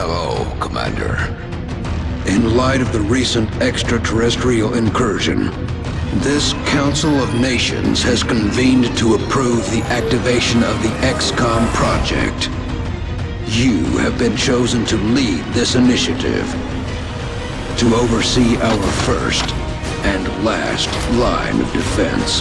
Hello, Commander. In light of the recent extraterrestrial incursion, this Council of Nations has convened to approve the activation of the XCom project. You have been chosen to lead this initiative, to oversee our first and last line of defense.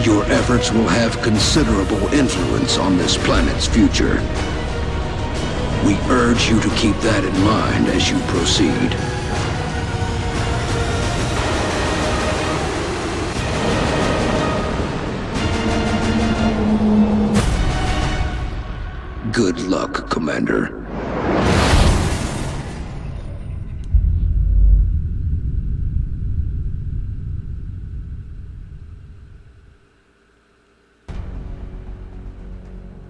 Your efforts will have considerable influence on this planet's future. We urge you to keep that in mind as you proceed. Good luck, Commander.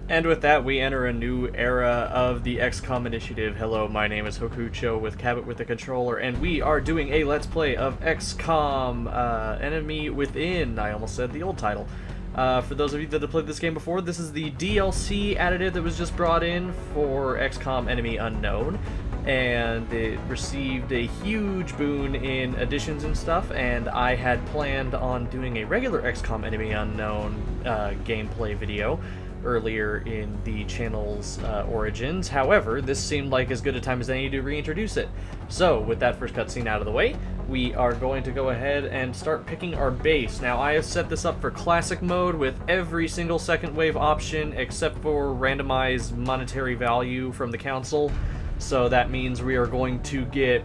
And with that, we enter a new era of the XCOM initiative. Hello, my name is Hokucho with Cabot with the controller, and we are doing a Let's Play of XCOM Enemy Within. I almost said the old title. For those of you that have played this game before, this is the DLC additive that was just brought in for XCOM Enemy Unknown, and it received a huge boon in additions and stuff, and I had planned on doing a regular XCOM Enemy Unknown gameplay video earlier in the channel's origins. However, this seemed like as good a time as any to reintroduce it. So, with that first cutscene out of the way, we are going to go ahead and start picking our base. Now, I have set this up for classic mode with every single second wave option except for randomized monetary value from the council. So that means we are going to get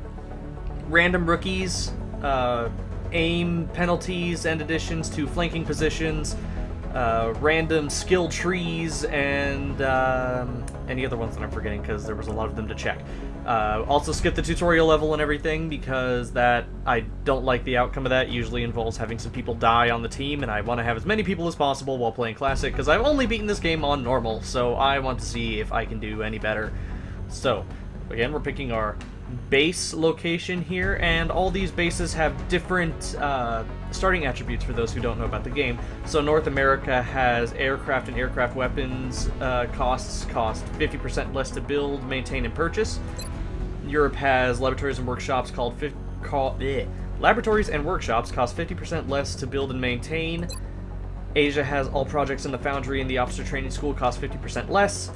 random rookies, aim penalties and additions to flanking positions, random skill trees, and any other ones that I'm forgetting because there was a lot of them to check. Also skip the tutorial level and everything because I don't like the outcome of that. It usually involves having some people die on the team, and I want to have as many people as possible while playing Classic because I've only beaten this game on Normal, so I want to see if I can do any better. So, again, we're picking our base location here, and all these bases have different starting attributes for those who don't know about the game. So North America has aircraft and aircraft weapons cost 50% less to build, maintain, and purchase. Europe has laboratories and workshops laboratories and workshops cost 50% less to build and maintain. Asia has all projects in the foundry and the officer training school cost 50% less.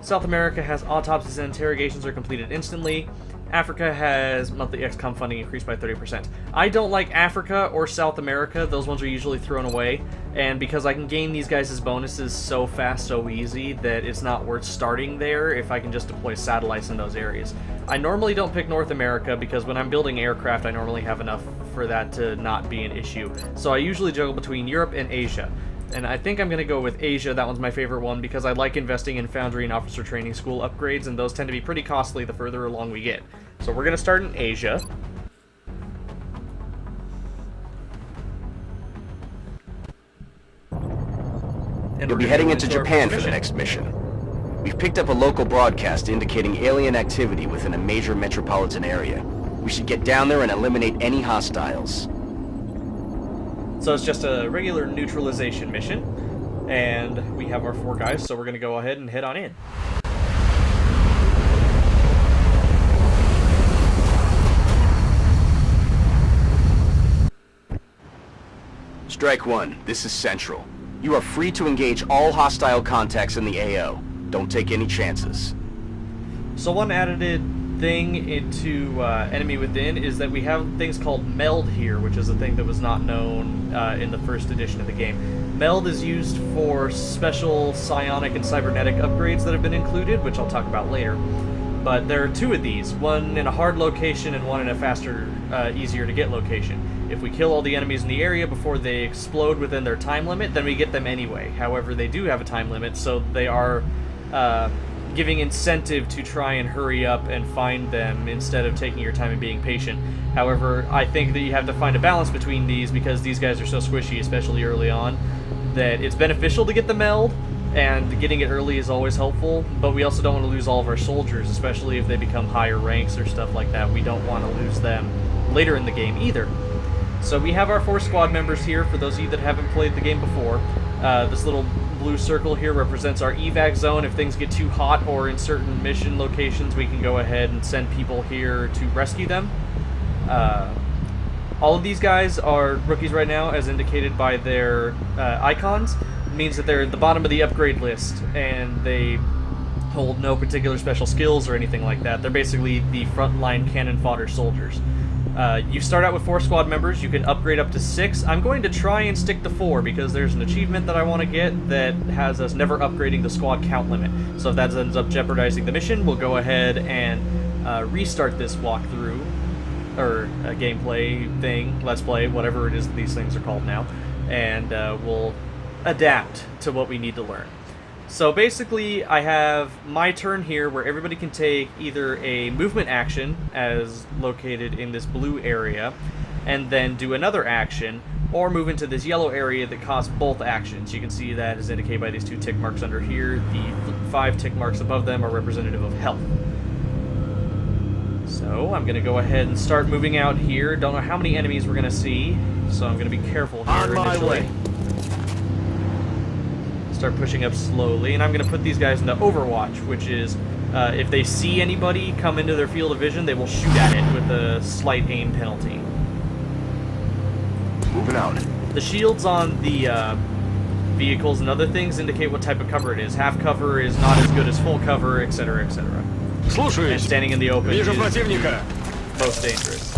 South America has autopsies and interrogations are completed instantly. Africa has monthly XCOM funding increased by 30%. I don't like Africa or South America. Those ones are usually thrown away. And because I can gain these guys' bonuses so fast, so easy, that it's not worth starting there if I can just deploy satellites in those areas. I normally don't pick North America because when I'm building aircraft, I normally have enough for that to not be an issue. So I usually juggle between Europe and Asia. And I think I'm going to go with Asia. That one's my favorite one because I like investing in Foundry and Officer Training School upgrades, and those tend to be pretty costly the further along we get. So we're going to start in Asia. You'll be heading into Japan for the next mission. We've picked up a local broadcast indicating alien activity within a major metropolitan area. We should get down there and eliminate any hostiles. So it's just a regular neutralization mission, and we have our 4 guys, so we're going to go ahead and head on in. Strike 1, this is Central. You are free to engage all hostile contacts in the AO. Don't take any chances. So one added thing into Enemy Within is that we have things called meld here, which is a thing that was not known in the first edition of the game. Meld is used for special psionic and cybernetic upgrades that have been included, which I'll talk about later. But there are 2 of these, one in a hard location and one in a faster, easier to get location. If we kill all the enemies in the area before they explode within their time limit, then we get them anyway. However, they do have a time limit, so they are giving incentive to try and hurry up and find them instead of taking your time and being patient. However, I think that you have to find a balance between these because these guys are so squishy, especially early on, that it's beneficial to get the meld, and getting it early is always helpful, but we also don't want to lose all of our soldiers, especially if they become higher ranks or stuff like that. We don't want to lose them later in the game either. So we have our 4 squad members here, for those of you that haven't played the game before. This little blue circle here represents our evac zone. If things get too hot or in certain mission locations, we can go ahead and send people here to rescue them. All of these guys are rookies right now, as indicated by their icons. It means that they're at the bottom of the upgrade list, and they hold no particular special skills or anything like that. They're basically the frontline cannon fodder soldiers. You start out with 4 squad members. You can upgrade up to 6. I'm going to try and stick to 4 because there's an achievement that I want to get that has us never upgrading the squad count limit. So if that ends up jeopardizing the mission, we'll go ahead and restart this walkthrough, or a gameplay thing, let's play, whatever it is that these things are called now, and we'll adapt to what we need to learn. So basically, I have my turn here where everybody can take either a movement action, as located in this blue area, and then do another action, or move into this yellow area that costs both actions. You can see that is indicated by these 2 tick marks under here. The 5 tick marks above them are representative of health. So I'm going to go ahead and start moving out here. Don't know how many enemies we're going to see, so I'm going to be careful here initially. Start pushing up slowly, and I'm going to put these guys into Overwatch, which is if they see anybody come into their field of vision, they will shoot at it with a slight aim penalty. Moving out. The shields on the vehicles and other things indicate what type of cover it is. Half cover is not as good as full cover, etc., etc. And standing in the open is most dangerous.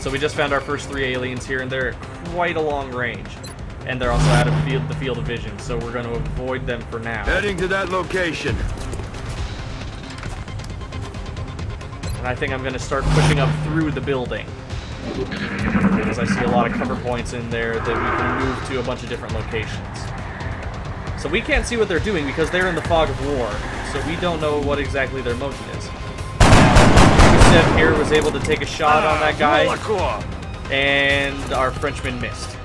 So we just found our first 3 aliens here, and they're at quite a long range. And they're also out of the field of vision, so we're going to avoid them for now. Heading to that location. And I think I'm going to start pushing up through the building, because I see a lot of cover points in there that we can move to a bunch of different locations. So we can't see what they're doing because they're in the fog of war, so we don't know what exactly their motion is. Steph here was able to take a shot on that guy, and our Frenchman missed.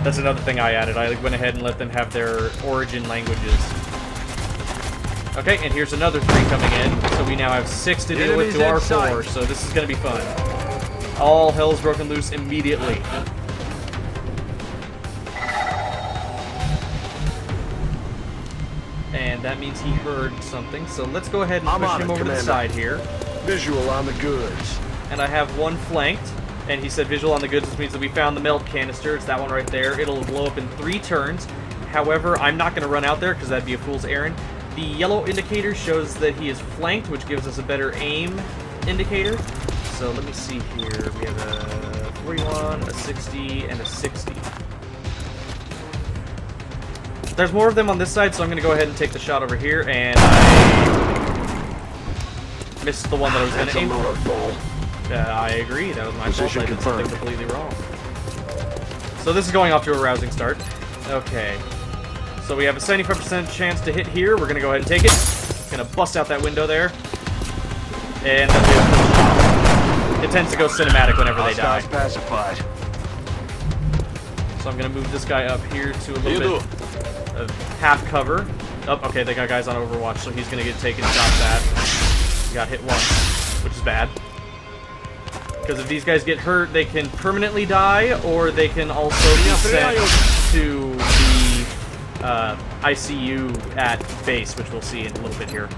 That's another thing I added. I went ahead and let them have their origin languages. Okay, and here's another 3 coming in, so we now have 6 to deal with to our 4, so this is going to be fun. All hell's broken loose immediately. And that means he heard something, so let's go ahead and push him over to the side here. Visual on the goods. And I have 1 flanked, and he said visual on the goods, which means that we found the melt canister. It's that one right there. It'll blow up in 3 turns. However, I'm not going to run out there because that'd be a fool's errand. The yellow indicator shows that he is flanked, which gives us a better aim indicator. So let me see here. We have a 41, a 60, and a 60. There's more of them on this side, so I'm going to go ahead and take the shot over here, and I missed the one that I was going to aim for. I agree, that was my fault. I did something completely wrong. So this is going off to a rousing start. Okay. So we have a 75% chance to hit here. We're going to go ahead and take it. Going to bust out that window there. And it tends to go cinematic whenever they die. Pacified. So I'm going to move this guy up here to a little bit of half cover. Oh, okay, they got guys on Overwatch, so he's going to get taken shots at. He got hit once, which is bad. Because if these guys get hurt, they can permanently die, or they can also be sent to the ICU at base, which we'll see in a little bit here.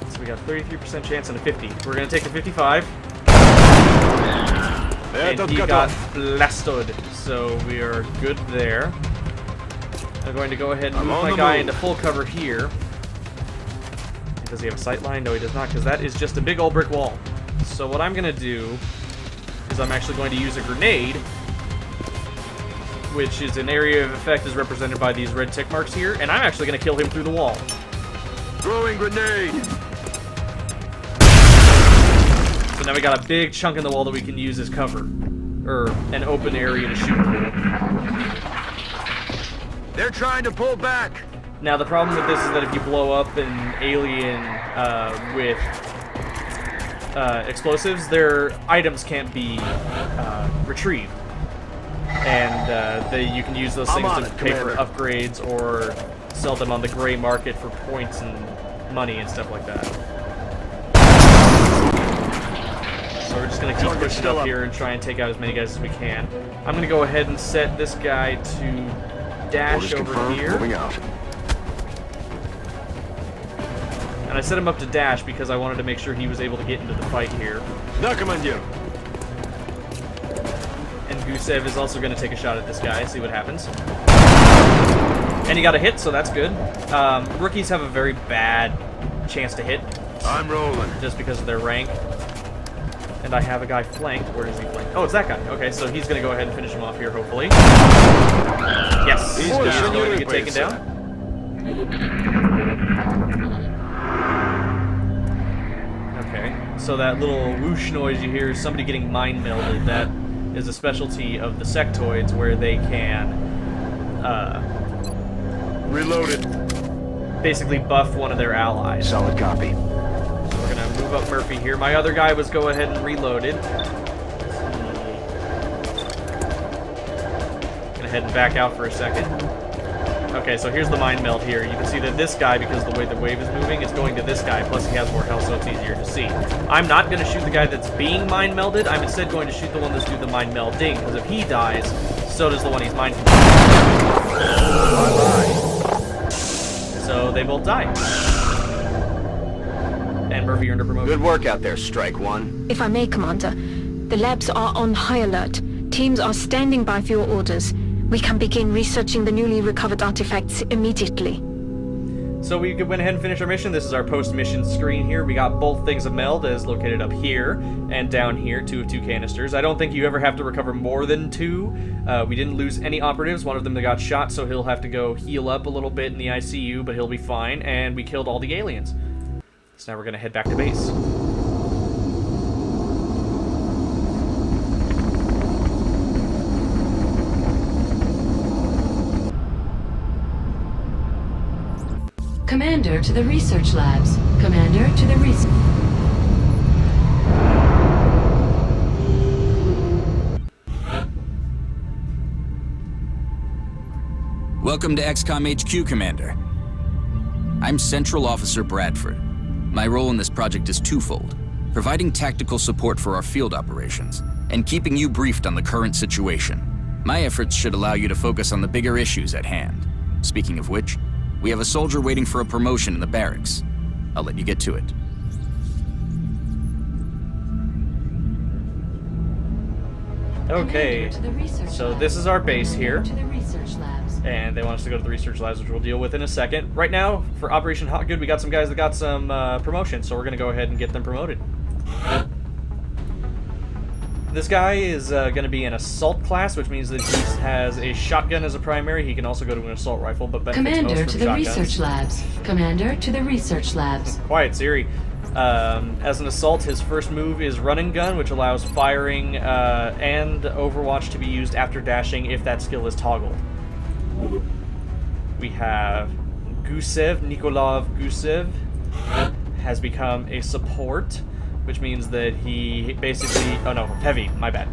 So we got 33% chance and a 50. We're going to take the 55. And he got blasted, so we are good there. I'm going to go ahead and move my guy into full cover here. Does he have a sight line? No, he does not, because that is just a big old brick wall. So what I'm going to do is I'm actually going to use a grenade, which is an area of effect is represented by these red tick marks here, and I'm actually going to kill him through the wall. Throwing grenade! So now we got a big chunk in the wall that we can use as cover, or an open area to shoot through. They're trying to pull back! Now the problem with this is that if you blow up an alien with explosives, their items can't be retrieved. And you can use those things to pay for upgrades or sell them on the gray market for points and money and stuff like that. So so we're just going to keep pushing up here and try and take out as many guys as we can. I'm going to go ahead and set this guy to dash over here. Moving out. And I set him up to dash because I wanted to make sure he was able to get into the fight here. And Gusev is also going to take a shot at this guy, see what happens. And he got a hit, so that's good. Rookies have a very bad chance to hit. I'm rolling. Just because of their rank. And I have a guy flanked. Where is he flanked? Oh, it's that guy. Okay, so he's going to go ahead and finish him off here, hopefully. Yes! He's going to get taken down. Okay, so that little whoosh noise you hear is somebody getting mind melded. That is a specialty of the sectoids where they can Reloaded. basically buff one of their allies. Solid copy. So we're gonna move up Murphy here. My other guy was go ahead and reloaded. Gonna head back out for a second. Okay, so here's the mind meld here. You can see that this guy, because of the way the wave is moving, is going to this guy, plus he has more health, so it's easier to see. I'm not going to shoot the guy that's being mind melded. I'm instead going to shoot the one that's doing the mind melding, because if he dies, so does the one he's mind melding. So they both die. And Murphy earned a promotion. Good work out there, Strike One. If I may, Commander, the labs are on high alert. Teams are standing by for your orders. We can begin researching the newly recovered artifacts immediately. So we went ahead and finished our mission. This is our post-mission screen here. We got both things of meld as located up here and down here, 2 of 2 canisters. I don't think you ever have to recover more than 2. We didn't lose any operatives. One of them that got shot, so he'll have to go heal up a little bit in the ICU, but he'll be fine. And we killed all the aliens. So now we're going to head back to base. Commander to the research labs. Commander to the research... Welcome to XCom HQ, Commander. I'm Central Officer Bradford. My role in this project is twofold: providing tactical support for our field operations, and keeping you briefed on the current situation. My efforts should allow you to focus on the bigger issues at hand. Speaking of which, we have a soldier waiting for a promotion in the barracks. I'll let you get to it. Okay, so this is our base here. To the research labs. And they want us to go to the research labs, which we'll deal with in a second. Right now, for Operation Hot Good, we got some guys that got some promotion, so we're going to go ahead and get them promoted. This guy is going to be an assault class, which means that he has a shotgun as a primary. He can also go to an assault rifle, but benefits Commander most to from the shotguns. research labs. Commander to the research labs. Quiet, Siri. As an assault, his first move is run and gun, which allows firing and Overwatch to be used after dashing if that skill is toggled. We have Gusev, Nikolov Gusev, has become a support, which means that he basically... Oh no, heavy, my bad.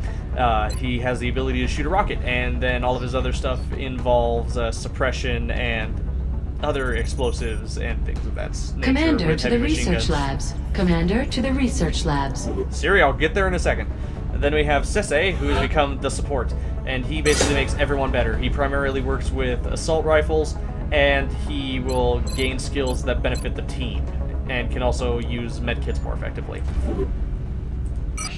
He has the ability to shoot a rocket, and then all of his other stuff involves suppression and other explosives and things of that nature. Commander to the research labs. Commander to the research labs. Siri, I'll get there in a second. And then we have Sese, who has become the support, and he basically makes everyone better. He primarily works with assault rifles, and he will gain skills that benefit the team, and can also use medkits more effectively.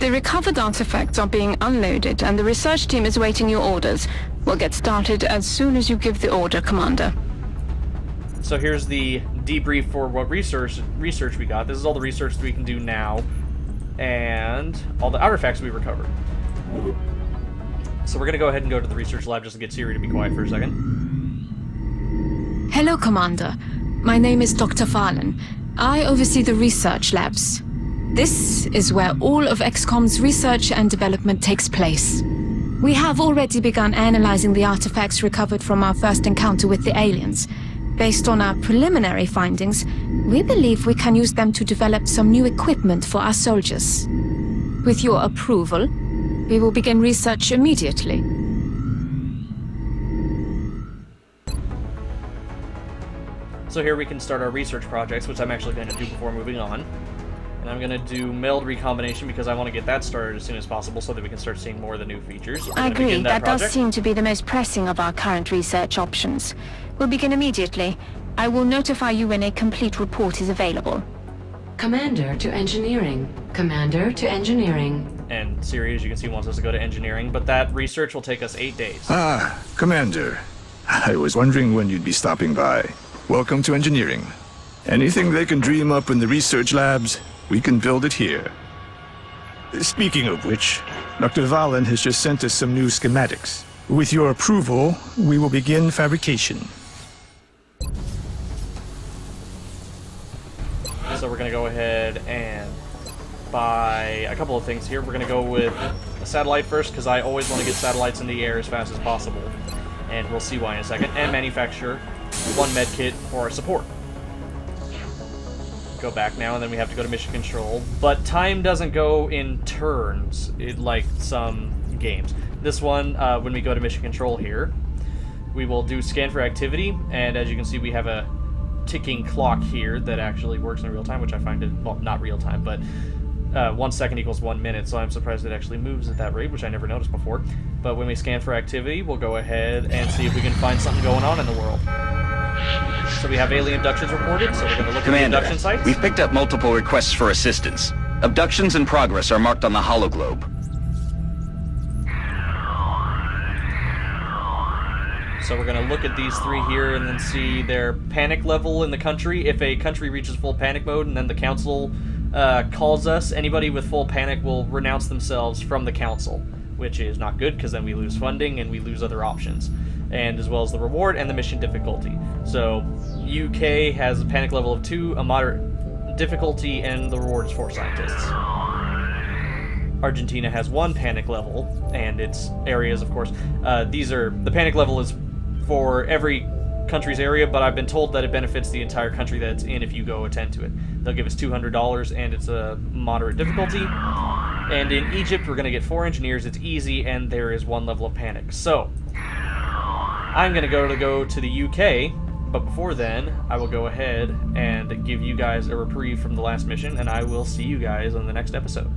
The recovered artifacts are being unloaded, and the research team is waiting your orders. We'll get started as soon as you give the order, Commander. So here's the debrief for what research we got. This is all the research that we can do now, and all the artifacts we recovered. So we're going to go ahead and go to the research lab just to get Siri to be quiet for a second. Hello, Commander. My name is Dr. Farlan. I oversee the research labs. This is where all of XCom's research and development takes place. We have already begun analyzing the artifacts recovered from our first encounter with the aliens. Based on our preliminary findings, we believe we can use them to develop some new equipment for our soldiers. With your approval, we will begin research immediately. So here we can start our research projects, which I'm actually going to do before moving on. And I'm gonna do meld recombination because I want to get that started as soon as possible so that we can start seeing more of the new features. I agree. That does project. seem to be the most pressing of our current research options. We'll begin immediately. I will notify you when a complete report is available. Commander to engineering. Commander to engineering. And Siri, as you can see, wants us to go to engineering, but that research will take us 8 days. Ah, Commander. I was wondering when you'd be stopping by. Welcome to engineering. Anything they can dream up in the research labs, we can build it here. Speaking of which, Dr. Valen has just sent us some new schematics. With your approval, we will begin fabrication. So we're going to go ahead and buy a couple of things here. We're going to go with a satellite first, because I always want to get satellites in the air as fast as possible. And we'll see why in a second. And manufacture 1 med kit for our support. Go back now, and then we have to go to mission control. But time doesn't go in turns, like some games. This one, when we go to mission control here, we will do scan for activity, and as you can see, we have a ticking clock here that actually works in real time, which I find it, well, not real time, but 1 second equals 1 minute, so I'm surprised it actually moves at that rate, which I never noticed before. But when we scan for activity, we'll go ahead and see if we can find something going on in the world. So we have alien abductions reported, so we're going to look Commander, at the abduction sites. We've picked up multiple requests for assistance. Abductions in progress are marked on the hologlobe. So we're going to look at these 3 here and then see their panic level in the country. If a country reaches full panic mode and then the council calls us, anybody with full panic will renounce themselves from the council, which is not good because then we lose funding and we lose other options, and as well as the reward and the mission difficulty. So UK has a panic level of 2, a moderate difficulty, and the reward is 4 scientists. Argentina has 1 panic level, and its areas, of course. The panic level is for every country's area, but I've been told that it benefits the entire country that it's in if you go attend to it. They'll give us $200, and it's a moderate difficulty. And in Egypt, we're going to get 4 engineers. It's easy, and there is 1 level of panic. So I'm going to go to the UK, but before then, I will go ahead and give you guys a reprieve from the last mission, and I will see you guys on the next episode.